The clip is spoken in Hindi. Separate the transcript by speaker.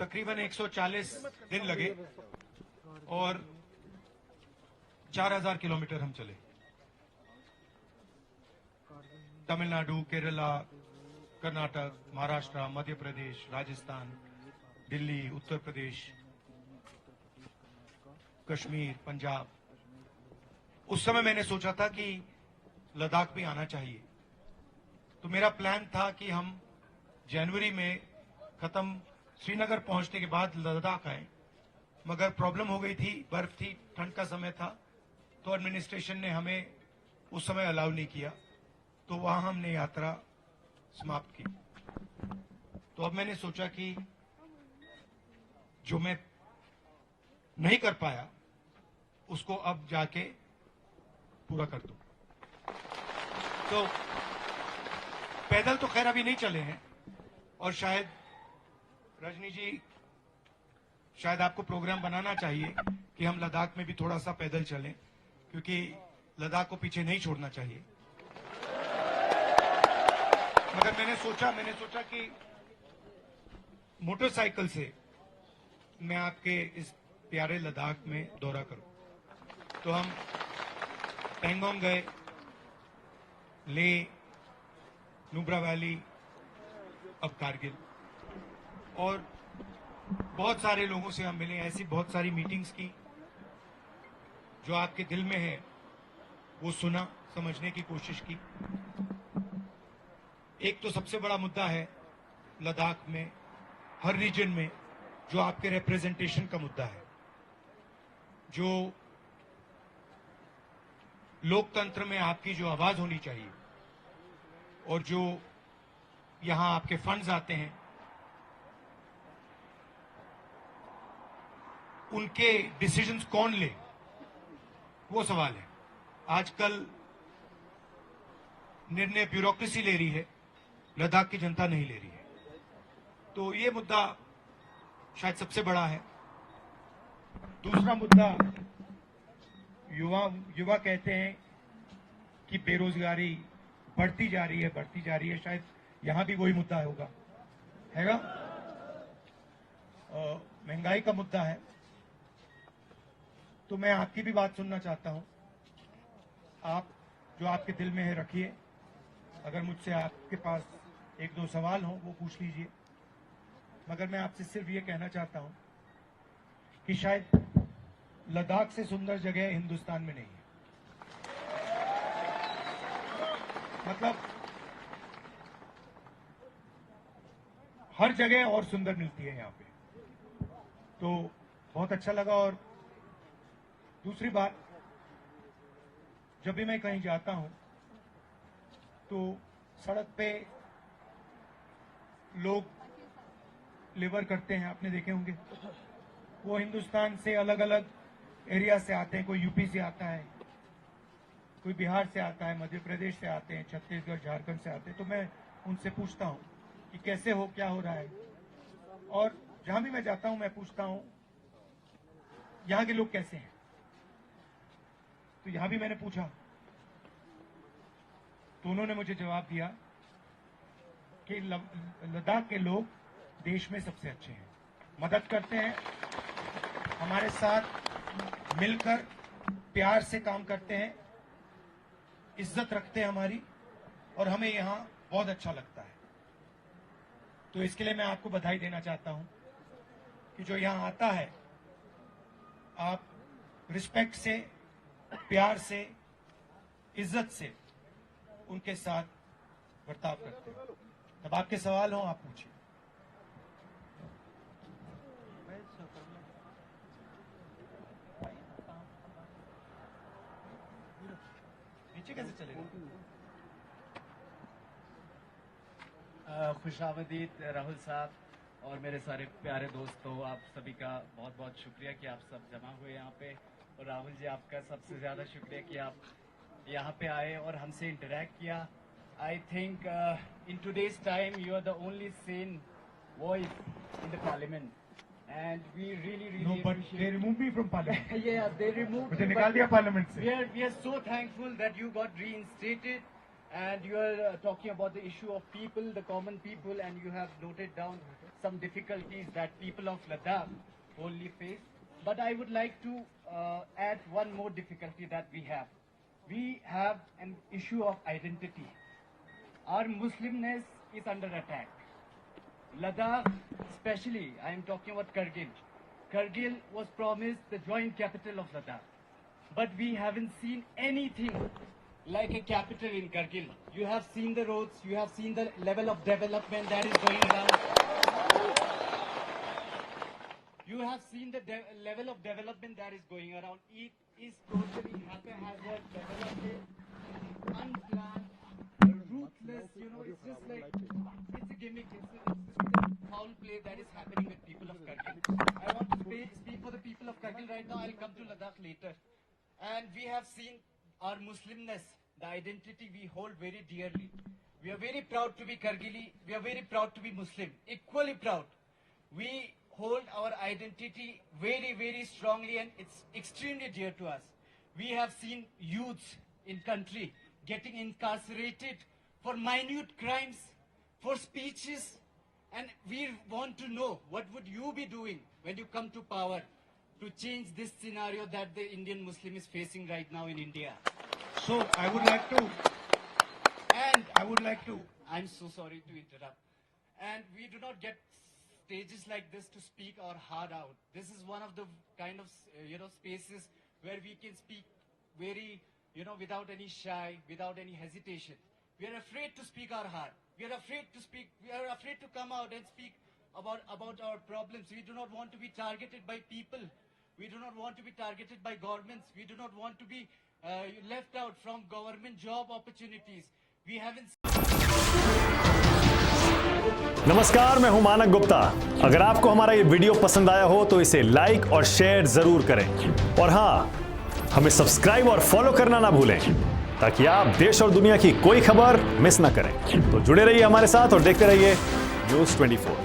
Speaker 1: तकरीबन 140 दिन लगे और 4000 किलोमीटर हम चले। तमिलनाडु, केरला, कर्नाटक, महाराष्ट्र, मध्य प्रदेश, राजस्थान, दिल्ली, उत्तर प्रदेश, कश्मीर, पंजाब। उस समय मैंने सोचा था कि लद्दाख भी आना चाहिए। तो मेरा प्लान था कि हम जनवरी में खत्म श्रीनगर पहुंचने के बाद लद्दाख आए, मगर प्रॉब्लम हो गई थी, बर्फ थी, ठंड का समय था, तो एडमिनिस्ट्रेशन ने हमें उस समय अलाउ नहीं किया, तो वहां हमने यात्रा समाप्त की। तो अब मैंने सोचा कि जो मैं नहीं कर पाया उसको अब जाके पूरा कर दूं। तो पैदल तो खैर अभी नहीं चले हैं, और शायद रजनी जी, शायद आपको प्रोग्राम बनाना चाहिए कि हम लद्दाख में भी थोड़ा सा पैदल चलें, क्योंकि लद्दाख को पीछे नहीं छोड़ना चाहिए। मगर मैंने सोचा कि मोटरसाइकिल से मैं आपके इस प्यारे लद्दाख में दौरा करूं। तो हम पेंगोंग गए, ले, नुब्रा वैली, अब कारगिल, और बहुत सारे लोगों से हम मिले, ऐसी बहुत सारी मीटिंग्स की। जो आपके दिल में है वो सुना, समझने की कोशिश की। एक तो सबसे बड़ा मुद्दा है लद्दाख में, हर रीजन में, जो आपके रिप्रेजेंटेशन का मुद्दा है, जो लोकतंत्र में आपकी जो आवाज होनी चाहिए, और जो यहां आपके फंड्स आते हैं उनके डिसीजंस कौन ले, वो सवाल है। आजकल निर्णय ब्यूरोक्रेसी ले रही है, लद्दाख की जनता नहीं ले रही है। तो ये मुद्दा शायद सबसे बड़ा है। दूसरा मुद्दा, युवा कहते हैं कि बेरोजगारी बढ़ती जा रही है, शायद यहां भी वही मुद्दा होगा, हैगा। महंगाई का मुद्दा है। तो मैं आपकी भी बात सुनना चाहता हूं। आप जो आपके दिल में है रखिए, अगर मुझसे आपके पास एक दो सवाल हो वो पूछ लीजिए, मगर मैं आपसे सिर्फ ये कहना चाहता हूं कि शायद लद्दाख से सुंदर जगह हिंदुस्तान में नहीं है। मतलब हर जगह और सुंदर मिलती है यहां पे। तो बहुत अच्छा लगा। और दूसरी बात, जब भी मैं कहीं जाता हूं तो सड़क पे लोग लेबर करते हैं, आपने देखे होंगे। वो हिंदुस्तान से अलग अलग एरिया से आते हैं, कोई यूपी से आता है, कोई बिहार से आता है, मध्य प्रदेश से आते हैं, छत्तीसगढ़, झारखंड से आते हैं। तो मैं उनसे पूछता हूं कि कैसे हो, क्या हो रहा है। और जहां भी मैं जाता हूं मैं पूछता हूं यहां के लोग कैसे हैं। तो यहां भी मैंने पूछा, तो उन्होंने मुझे जवाब दिया कि लद्दाख के लोग देश में सबसे अच्छे हैं, मदद करते हैं, हमारे साथ मिलकर प्यार से काम करते हैं, इज्जत रखते हैं हमारी, और हमें यहां बहुत अच्छा लगता है। तो इसके लिए मैं आपको बधाई देना चाहता हूं कि जो यहां आता है, आप रिस्पेक्ट से, प्यार से, इज्जत से उनके साथ बर्ताव करते हैं। अब आपके सवाल हो आप पूछिए। नीचे कैसे चलेगा?
Speaker 2: खुशामदीद राहुल साहब और मेरे सारे प्यारे दोस्तों, आप सभी का बहुत बहुत शुक्रिया कि आप सब जमा हुए यहाँ पे। और राहुल जी, आपका सबसे ज़्यादा शुक्रिया कि आप यहाँ पे आए और हमसे इंटरेक्ट किया। I think in today's time you are the only sane voice in the parliament and we really
Speaker 1: No, but they removed me from parliament.
Speaker 2: yeah, they removed
Speaker 1: मुझे
Speaker 2: you,
Speaker 1: निकाल दिया पार्लियामेंट से।
Speaker 2: we are so thankful that you got reinstated and you are talking about the issue of people, the common people, and you have noted down some difficulties that people of Ladakh only face. But I would like to add one more difficulty that we have. We have an issue of identity. Our Muslimness is under attack. Ladakh, especially, I am talking about Kargil. Kargil was promised the joint capital of Ladakh. But we haven't seen anything like a capital in Kargil. You have seen the roads, you have seen the level of development that is going around. You have seen the level of development that is going around. It is totally haphazard, development, unplanned, ruthless, it's just like, it's a gimmick, it's a foul play that is happening with people of Kargil. I want to speak for the people of Kargil right now. I'll come to Ladakh later. And we have seen our Muslimness, the identity we hold very dearly. We are very proud to be Kargili. We are very proud to be Muslim. Equally proud. We hold our identity very, very strongly, and it's extremely dear to us. We have seen youths in country getting incarcerated for minute crimes, for speeches, and we want to know what would you be doing when you come to power to change this scenario that the Indian Muslim is facing right now in India.
Speaker 1: So I would like to.
Speaker 2: I'm so sorry to interrupt. And we do not get stages like this to speak our heart out. This is one of the kind of spaces where we can speak very without any shy, without any hesitation. We are afraid to speak our heart. We are afraid to speak. We are afraid to come out and speak about our problems. We do not want to be targeted by people. We do not want to be targeted by governments. We do not want to be left out from government job opportunities. We haven't.
Speaker 3: नमस्कार, मैं हूं मानक गुप्ता। अगर आपको हमारा ये वीडियो पसंद आया हो तो इसे लाइक और शेयर जरूर करें, और हां, हमें सब्सक्राइब और फॉलो करना ना भूलें ताकि आप देश और दुनिया की कोई खबर मिस ना करें। तो जुड़े रहिए हमारे साथ और देखते रहिए न्यूज़ 24।